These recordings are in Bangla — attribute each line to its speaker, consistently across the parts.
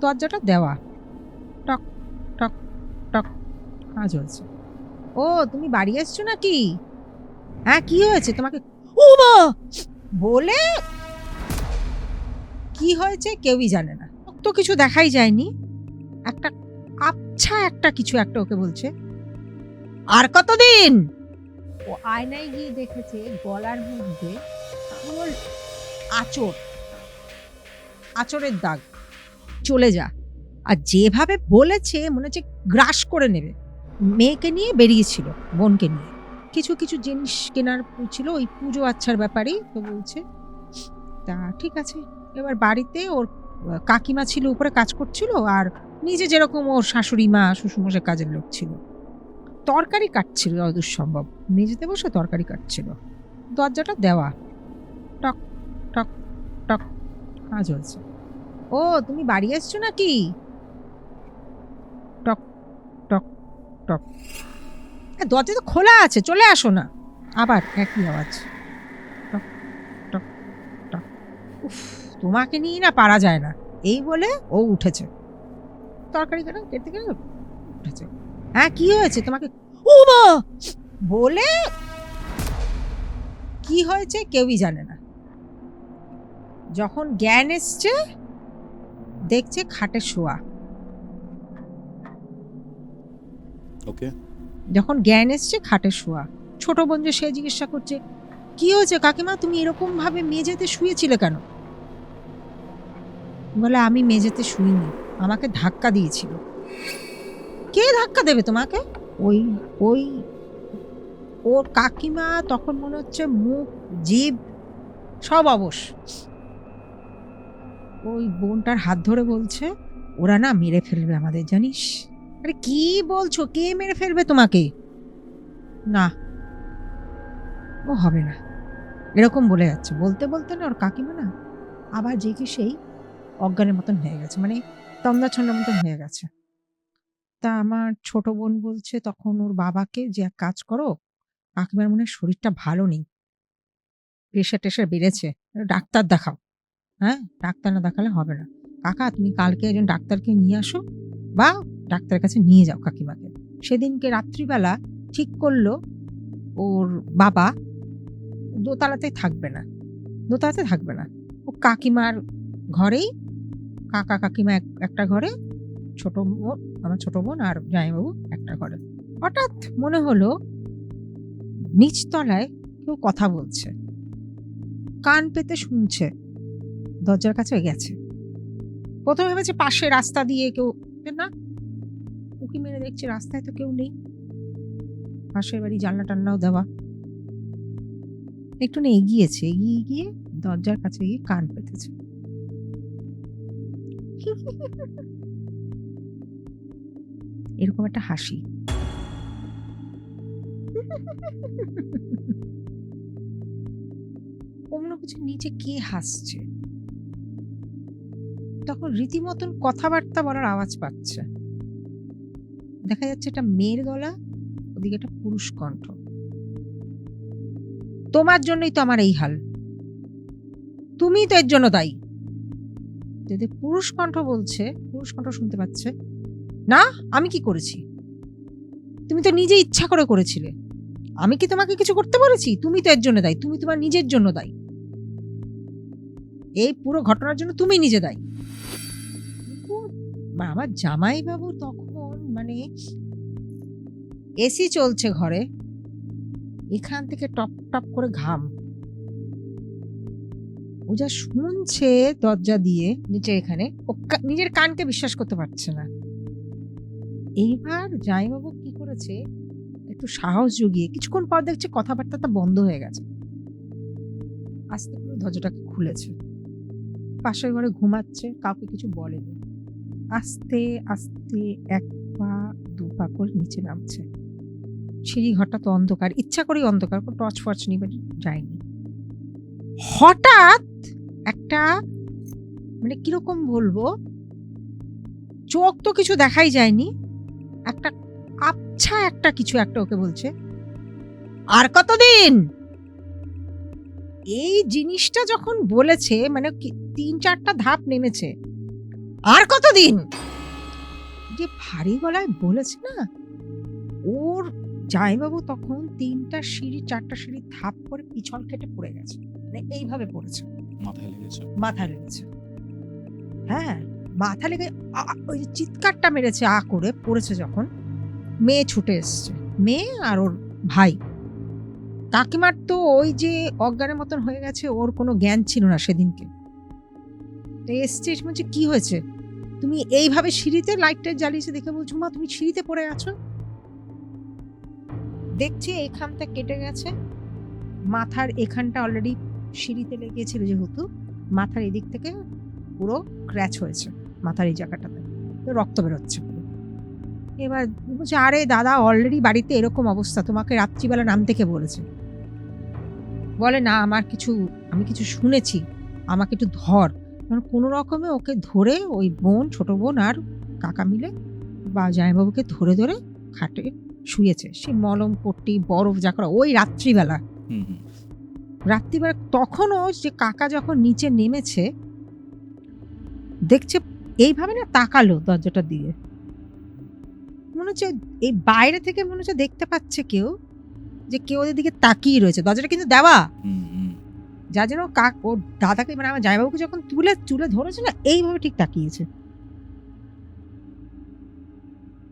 Speaker 1: দরজাটা দেওয়া। টক টক টক আওয়াজ হয়েছে। ও তুমি বাড়ি এসছো নাকি? হ্যাঁ কি হয়েছে তোমাকে? ও মা বলে কি হয়েছে কেউই জানে না, তো কিছু দেখাই যায়নি, একটা আবছা একটা কিছু একটা ওকে বলছে আর কতদিন। ও আয়নায় গিয়ে দেখেছে গলার মধ্যে পুরো আঁচড়ের দাগ। চলে যা। আর যেভাবে বলেছে মনে হচ্ছে গ্রাস করে নেবে। মেয়েকে নিয়ে বেরিয়েছিল, বোনকে নিয়ে কিছু কিছু জিনিস কেনার ছিল, ওই পুজো আচ্ছার ব্যাপারেই তো বলছে। তা ঠিক আছে, এবার বাড়িতে ওর কাকিমা ছিল, উপরে কাজ করছিল, আর নিজে যেরকম ওর শাশুড়ি মা শ্বশুরমশাই কাজের লোক ছিল, তরকারি কাটছিল যতদূর সম্ভব, মেঝেতে বসে তরকারি কাটছিল। দরজাটা দেওয়া। টক টক টক আওয়াজ হয়েছে। ও তুমি বাড়ি এসছো নাকি? টক টক টক। দরজা তো খোলা আছে, চলে আসো না। আবার একই আওয়াজ। টক টক টক। উফ, তোমাকে নিয়ে না পারা যায় না। এই বলে ও উঠেছে, তরকারি কেটে গেলে উঠেছে। হ্যাঁ কি হয়েছে তোমাকে? ও মা বলে কি হয়েছে কেউই জানে না। যখন জ্ঞান এসছে দেখছে খাটে শোয়া।
Speaker 2: ওকে,
Speaker 1: যখন জ্ঞান এসছে খাটে শোয়া, ছোট বোন যে সে জিজ্ঞাসা করছে কি হয়েছে কাকিমা, তুমি এরকম ভাবে মেঝেতে শুয়েছিলে কেন? বলে আমি মেঝেতে শুইনি, আমাকে ধাক্কা দিয়েছিল। কে ধাক্কা দেবে তোমাকে? ওই ওই ওর কাকিমা তখন মনে হচ্ছে মুখ জিভ সব অবশ। ওই বোনটার হাত ধরে বলছে ওরা না মেরে ফেলবে আমাদের, জানিস? আরে কি বলছো, কে মেরে ফেলবে তোমাকে? না ও হবে না, এরকম বলে যাচ্ছে। বলতে বলতে না ওর কাকিমা না আবার জেগে সেই অজ্ঞানের মতন হয়ে গেছে, মানে তন্দ্রা ছন্দের মতন হয়ে গেছে। তা আমার ছোট বোন বলছে তখন ওর বাবাকে যে এক কাজ করো, কাকিমার মনে হয় শরীরটা ভালো নেই, প্রেশার টেশার বেড়েছে, ডাক্তার দেখাও। হ্যাঁ ডাক্তার না দেখালে হবে না। কাকা তুমি কালকে একজন ডাক্তারকে নিয়ে আসো, বা ডাক্তারের কাছে নিয়ে যাও কাকিমাকে। সেদিনকে রাত্রিবেলা ঠিক করলো ওর বাবা দোতলাতে থাকবে না, দোতলাতে থাকবে না, ও কাকিমার ঘরেই, কাকা কাকিমা একটা ঘরে, ছোট বোন আমার ছোট বোন আর জামাইবাবু একটা ঘরে। হঠাৎ মনে হলো নিচতলায় কেউ কথা বলছে, কান পেতে শুনছে, দরজার কাছে গেছে। প্রথমে ভেবেছে পাশে রাস্তা দিয়ে কেউ, না উঁকি মেরে দেখছে রাস্তায় তো কেউ নেই, পাশের বাড়ি জানলা টান্নাও দেওয়া। একটু না এগিয়েছে, এগিয়ে গিয়ে দরজার কাছে গিয়ে কান পেতেছে। এরকম একটা হাসি। অন্য কিছু নিচে কে হাসছে, তখন রীতিমতন কথাবার্তা বলার আওয়াজ পাচ্ছে। দেখা যাচ্ছে একটা মেয়ের গলা, ওদিকে একটা পুরুষ কণ্ঠ। তোমার জন্যই তো আমার এই হাল, তুমিই তো এর জন্য দায়ী। যদি পুরুষ কণ্ঠ বলছে, পুরুষ কণ্ঠ শুনতে পাচ্ছে না, আমি কি করেছি? তুমি তো নিজে ইচ্ছা করে করেছিলে, আমি কি তোমাকে কিছু করতে বলেছি? তুমি তো এর জন্য দায়ী, তুমি তোমার নিজের জন্য দায়ী, এই পুরো ঘটনার জন্য তুমি নিজে দায়ী। আমার জামাইবাবু তখন মানে এসি চলছে ঘরে, এখান থেকে টপ টপ করে ঘাম, ও যা শুনছে দরজা দিয়ে নিচে, এখানে ও নিজের কানকে বিশ্বাস করতে পারছে না। এইবার জামাইবাবু কি করেছে, একটু সাহস জুগিয়ে কিছুক্ষণ পর দেখছে কথাবার্তাটা বন্ধ হয়ে গেছে, আস্তে করে দরজাটাকে খুলেছে, পাশের ঘরে ঘুমাচ্ছে, কাউকে কিছু বলেনি, আস্তে আস্তে এক পা দু পা করে নিচে নামছে। সিঁড়ি ঘরটা তো অন্ধকার, ইচ্ছা করেই অন্ধকার, কোনো টর্চ ফর্চ নিবে যায়নি। হঠাৎ একটা মানে কিরকম বলবো, চোখ তো কিছু দেখাই যায়নি, একটা আবছা একটা কিছু একটা ওকে বলছে আর কতদিন। এই জিনিসটা যখন বলেছে মানে ৩-৪টা ধাপ নেমেছে, আর কতদিন? যে ভারী গলায় বলেছে না, ওর জামাইবাবু তখন ৩টা সিঁড়ি ৪টা সিঁড়ি ধাপ করে পিছল কেটে পড়ে গেছে। মানে এইভাবে পড়েছে,
Speaker 2: মাথায় লেগেছে।
Speaker 1: মাথায় লেগেছে। হ্যাঁ, মাথা লেগে ওই যে চিৎকারটা মেরেছে করে পড়েছে যখন, মেয়ে ছুটে এসছে। মেয়ে আর ওর ভাই। কাকিমার তো ওই যে অজ্ঞানের মতন হয়ে গেছে, ওর কোনো জ্ঞান ছিল না সেদিনকে। তো এসছে, এসে বলছে, কি হয়েছে? তুমি এইভাবে সিঁড়িতে লাইটটা জ্বালিয়েছে দেখে বলছো, মা তুমি সিঁড়িতে পড়ে আছো। দেখছি এইখানটা কেটে গেছে, মাথার এখানটা অলরেডি সিঁড়িতে লেগেছিল যেহেতু, মাথার এদিক থেকে পুরো ক্র্যাচ হয়েছে, মাথার এই জায়গাটাতে তো রক্ত বেরোচ্ছে পুরো। এবার বলছে, আরে দাদা অলরেডি বাড়িতে এরকম অবস্থা, তোমাকে রাত্রিবেলা নামতে কে বলেছে? বলে, না আমি কিছু শুনেছি, আমাকে একটু ধর। কোনো রকমে ওকে ধরে ওই বোন, ছোট বোন আর কাকা মিলে বা জামাইবাবুকে ধরে ধরে খাটে শুয়েছে। সে মলম পট্টি বরফ যা করা, ওই রাত্রিবেলা। রাত্রিবেলা তখনও যে কাকা যখন নিচে নেমেছে দেখছে এইভাবে না, তাকালো দরজাটা দিয়ে, মনে হচ্ছে এই বাইরে থেকে মনে হচ্ছে দেখতে পাচ্ছে কেউ, যে কেউ ওদের দিকে তাকিয়ে রয়েছে। দরজাটা কিন্তু দেওয়া, যা যেন ওর দাদাকে মানে আমার জামাইবাবুকে যখন তুলে ধরেছে না, এইভাবে ঠিক তাকিয়েছে।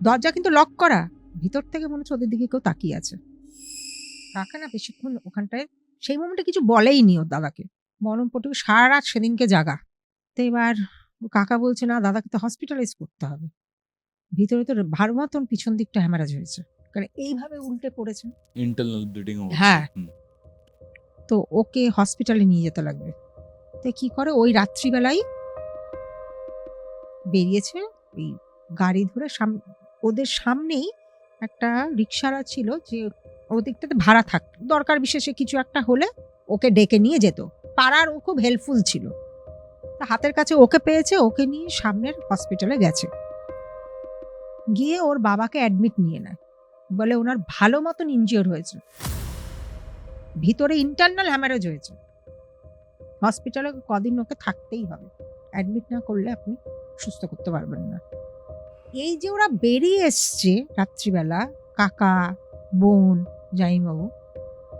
Speaker 1: দরজা কিন্তু লক করা, ভিতর থেকে মনে হচ্ছে ওদের দিকে কেউ তাকিয়ে আছে। কাকা না বেশিক্ষণ ওখানটায় সেই মোমেন্টে কিছু বলেইনি ওর দাদাকে। মলম পট্টি সারা রাত সেদিনকে জাগা। তো এবার কাকা বলছে, না দাদাকে তো হসপিটালাইজ করতে হবে। ভিতরে তো ভালো মতন পিছন দিকটা হ্যামারেজ হয়েছে, কারণ এইভাবে উল্টে পড়েছে,
Speaker 2: ইন্টারনাল ব্লিডিং হচ্ছে।
Speaker 1: হ্যাঁ, তো ওকে হসপিটালে নিয়ে যেতে লাগবে। তো কি করে, ওই রাত্রিবেলায় বেরিয়েছে, ওই গাড়ি ধরে ওদের সামনেই একটা রিক্সাওয়ালা ছিল, যে ওদিকটাতে ভাড়া থাকতো, দরকার বিশেষে কিছু একটা হলে ওকে ডেকে নিয়ে যেত। পাড়ার ও খুব হেল্পফুল ছিল, তা হাতের কাছে ওকে পেয়েছে, ওকে নিয়ে সামনের হসপিটালে গেছে। গিয়ে ওর বাবাকে অ্যাডমিট নিয়ে নেয়, বলে ওনার ভালো মতন ইনজিওর হয়েছে, ভিতরে ইন্টারনাল হ্যামারেজ হয়েছে, হসপিটালে কদিন ওকে থাকতেই হবে, অ্যাডমিট না করলে আপনি সুস্থ করতে পারবেন না। এই যে ওরা বেরিয়ে এসছে রাত্রিবেলা, কাকা, বোন, জামাইবাবু,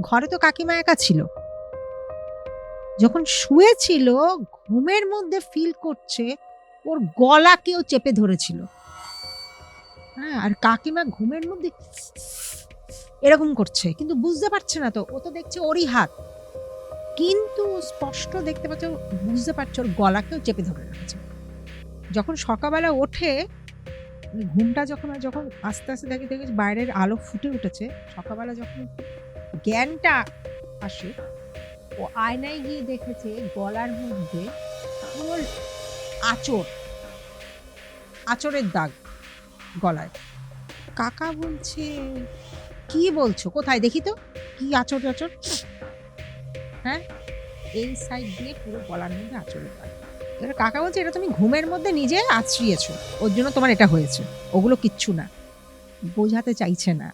Speaker 1: ঘরে তো কাকিমা একা ছিল। যখন শুয়েছিল ঘুমের মধ্যে ফিল করছে ওর গলা কেউ চেপে ধরেছিল। হ্যাঁ, আর কাকিমা ঘুমের মধ্যে এরকম করছে, কিন্তু বুঝতে পারছে না, তো ও তো দেখছে ওরই হাত, কিন্তু স্পষ্ট দেখতে পাচ্ছে, বুঝতে পারছে ওর গলা কেউ চেপে ধরে রেখেছে। যখন সকালবেলা ওঠে, ঘুমটা যখন আস্তে আস্তে দেখে বাইরের আলো ফুটে উঠেছে, সকালবেলা যখন জ্ঞানটা আসে, ও আয়নায় গিয়ে দেখেছে গলার মধ্যে আঁচড়ের দাগ গলায়। কাকা বলছে, কি বলছো, কোথায় দেখি তো, কি আঁচড়? হ্যাঁ, এই সাইড দিয়ে পুরো গলার মধ্যে আঁচড়ের দাগ। এবার কাকা বলছে, এটা তুমি ঘুমের মধ্যে নিজে আছড়িয়েছো, ওর জন্য তোমার এটা হয়েছে, ওগুলো কিচ্ছু না। বোঝাতে চাইছে না।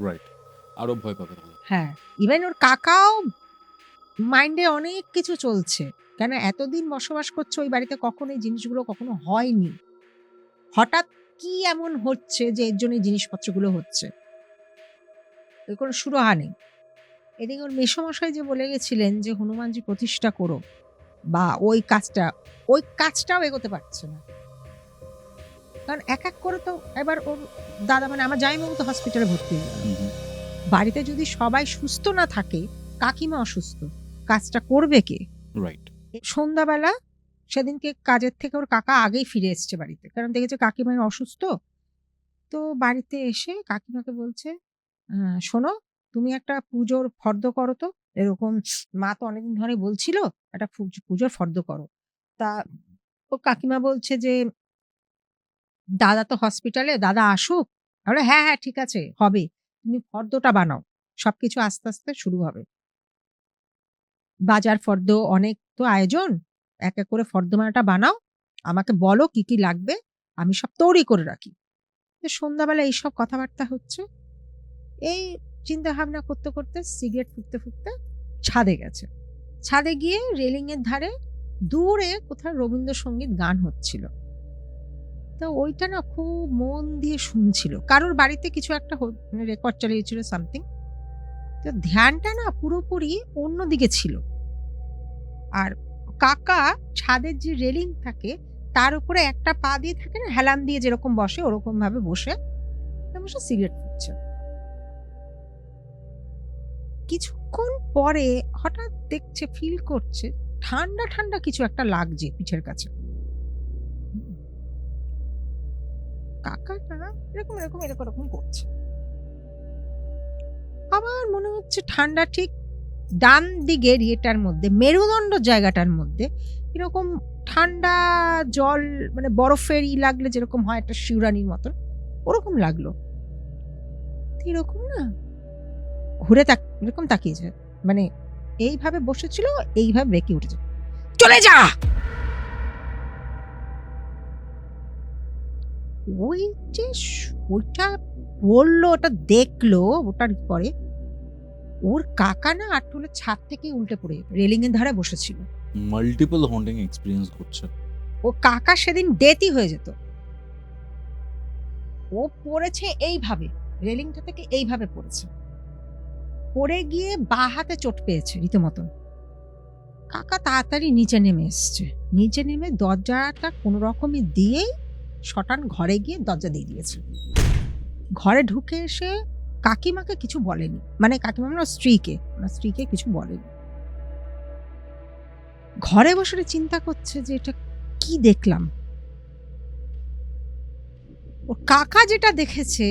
Speaker 2: রাইট, আরো ভয় পাবে।
Speaker 1: হ্যাঁ, ইভেন ওর কাকাও মাইন্ডে অনেক কিছু চলছে, কেন এতদিন বসবাস করছে ওই বাড়িতে, কখনো এই জিনিসগুলো কখনো হয়নি, হঠাৎ কি এমন হচ্ছে যে এর জন্য জিনিসপত্রগুলো হচ্ছে, এর কোনো সুরাহা নেই। এদিকে ওর মেসোমশাই যে বলে গেছিলেন যে হনুমানজি প্রতিষ্ঠা করো, বা ওই কাজটাও এগোতে পারছে না, কারণ এক এক করে তো এবার ওর দাদা মানে আমার জামাইবাবু তো হসপিটালে ভর্তি হয়ে গেল। বাড়িতে যদি সবাই সুস্থ না থাকে, কাকিমা অসুস্থ, কাজটা করবে কে?
Speaker 2: রাইট।
Speaker 1: সন্ধ্যাবেলা সেদিনকে কাজের থেকে ওর কাকা আগেই ফিরে এসছে বাড়িতে, কারণ দেখেছে কাকিমা অসুস্থ। তো বাড়িতে এসে কাকিমাকে বলছে, শোনো, তুমি একটা পুজোর ফর্দ করো তো, এরকম মা তো অনেকদিন ধরে বলছিল একটা পুজোর ফর্দ করো। তা ও কাকিমা বলছে যে, দাদা তো হসপিটালে, দাদা আসুক। তাহলে হ্যাঁ হ্যাঁ ঠিক আছে, হবে, তুমি ফর্দটা বানাও, সবকিছু আস্তে আস্তে শুরু হবে। বাজার ফর্দ অনেক তো আয়োজন, এক এক করে ফর্দমালাটা বানাও, আমাকে বলো কি কি লাগবে, আমি সব তৈরি করে রাখি। সন্ধ্যাবেলা এইসব কথাবার্তা হচ্ছে, এই চিন্তা ভাবনা করতে করতে সিগারেট ফুঁকতে ফুঁকতে ছাদে গেছে। ছাদে গিয়ে রেলিং এর ধারে দূরে কোথাও রবীন্দ্রসঙ্গীত গান হচ্ছিল। তো ওইটা না খুব মন দিয়ে শুনছিল। কারোর বাড়িতে কিছু একটা রেকর্ড চালিয়েছিল সামথিং। তো ধ্যানটা না পুরোপুরি অন্যদিকে ছিল। আর কাকা ছাদের যে রেলিং থাকে তার উপরে একটা পা দিয়ে থাকে না, হেলান দিয়ে যেরকম বসে ওরকম ভাবে বসে সিগারেট ফুঁকছে। কিছুক্ষণ পরে হঠাৎ দেখছে, ফিল করছে ঠান্ডা ঠান্ডা কিছু একটা লাগছে পিঠের কাছে। কাকাটা এরকম এরকম এরকম এরকম করছে। আবার মনে হচ্ছে ঠান্ডা ঠিক ডান দিকের ইয়েটার মধ্যে, মেরুদণ্ড জায়গাটার মধ্যে এরকম ঠান্ডা জল, মানে বরফের লাগলে যেরকম হয় একটা শিউরানির মতন, ওরকম লাগলো। এরকম না ঘুরে এরকম তাকিয়েছে, মানে এইভাবে বসেছিল, এইভাবে বেঁকে উঠেছে, চলে যা। ওই যে ওইটা বললো, ওটা দেখলো, ওটার পরে ওর কাকা না আটটুলে ছাদ থেকে উল্টে পড়ে রেলিং এর ধারে বসেছিল।
Speaker 2: মাল্টিপল হন্টিং এক্সপেরিয়েন্স করছে।
Speaker 1: ও কাকা সেদিন ডেথই হয়ে যেত। ও পড়েছে এইভাবে, রেলিংটা থেকে এইভাবে পড়েছে, পড়ে গিয়ে বাঁ হাতে চোট পেয়েছে রীতিমতন। কাকা তাড়াতাড়ি নিচে নেমে এসছে, নিচে নেমে দরজাটা কোনো রকমে দিয়েই শটান ঘরে গিয়ে দরজা দিয়ে দিয়েছে। ঘরে ঢুকে এসে কাকিমাকে কিছু বলেনি, মানে কাকিমা মানে স্ত্রীকে কিছু বলেনি। ঘরে বসে চিন্তা করছে যে এটা কি দেখলাম। ও কাকা যেটা দেখেছে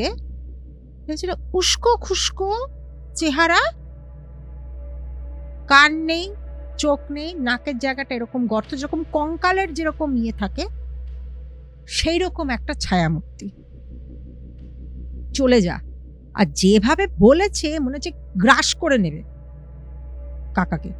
Speaker 1: উস্কো খুস্কো চেহারা, কান নেই, চোখ নেই, নাকের জায়গাটা এরকম গর্ত, যেরকম কঙ্কালের যেরকম ইয়ে থাকে সেই রকম একটা ছায়ামূর্তি। চলে যা। আর যেভাবে বলেছে মনে হচ্ছে গ্রাস করে নেবে কাকাকে।